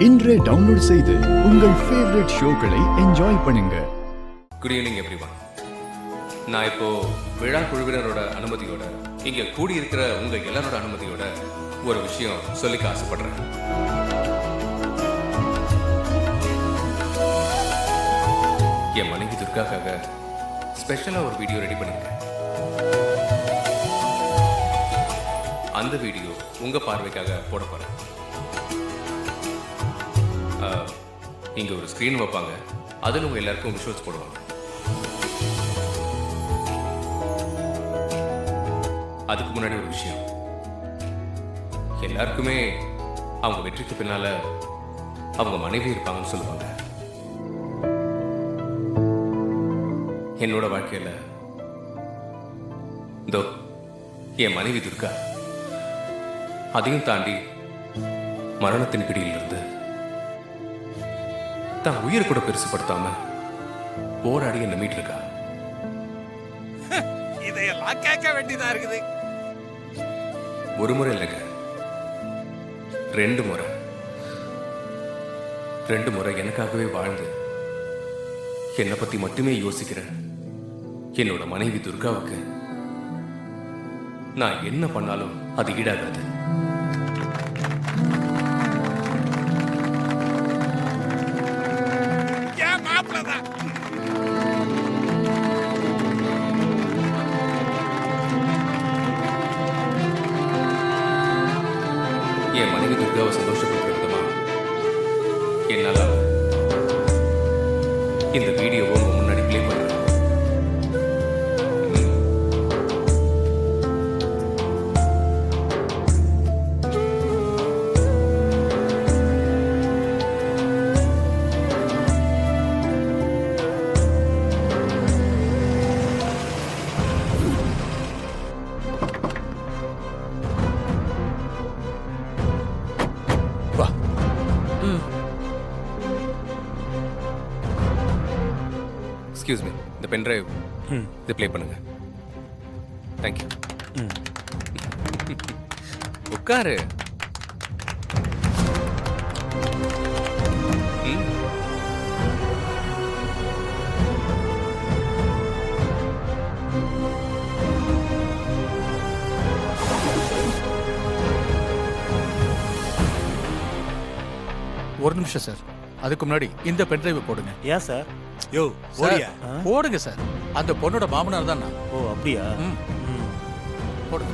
இன்றே டவுன்லோட் செய்து உங்கள் ஃபேவரட் ஷோக்களை என்ஜாய் பண்ணுங்க. Good evening everyone. நான் இப்போ விழா குழுவினரோட அனுமதியோட இங்க கூடியிருக்கிற உங்க எல்லாரோட அனுமதியோட ஒரு விஷயம் சொல்லிக்க ஆசைப்படுறேன். என் மனைவி துர்காக்காக ஸ்பெஷலா ஒரு வீடியோ ரெடி பண்ணிருக்கேன். அந்த வீடியோ உங்க பார்வைக்காக போட போறேன். இங்க ஒரு ஸ்கிரீன் வைப்பாங்க, அதில் உங்க எல்லாருக்கும் விஷுவல்ஸ் போடுவாங்க. அதுக்கு முன்னாடி ஒரு விஷயம், எல்லாருக்குமே அவங்க வெற்றிக்கு பின்னால அவங்க மனைவி இருப்பாங்கன்னு சொல்லுவாங்க. என்னோட வாழ்க்கையில இதோ என் மனைவி துர்கா அதையும் தாண்டி மரணத்தின் பிடியில் இருந்து தான் உயிரை கூட பெருசுப்படுத்தாம போராடி என்ன மீட்டு இருக்கா. இதையெல்லாம் கேட்க வேண்டியதா இருக்குது. ஒரு முறை இல்லைங்க, ரெண்டு முறை எனக்காகவே வாழ்ந்து என்னை பத்தி மட்டுமே யோசிக்கிற என்னோட மனைவி துர்காவுக்கு நான் என்ன பண்ணாலும் அது ஈடாகாது. என் மனைவி துர்காவை சந்தோஷப்படுத்துற விதமா என்னால இந்த வீடியோவை உங்க முன்னாடி பிளே பண்றேன். எக்ஸ்கியூஸ் மீ, இந்த பென் டிரைவ் இதை ப்ளே பண்ணுங்க. தேங்க்யூ. உட்காரு. ஒரு நிமிஷம் சார், அதுக்கு முன்னாடி இந்த பென் டிரைவ் போடுங்க. ஏன் சார்? யோ சார், போடுங்க சார். அந்த பொண்ணோட மாமனார் தான் நான். ஓ அப்படியா? போடுங்க.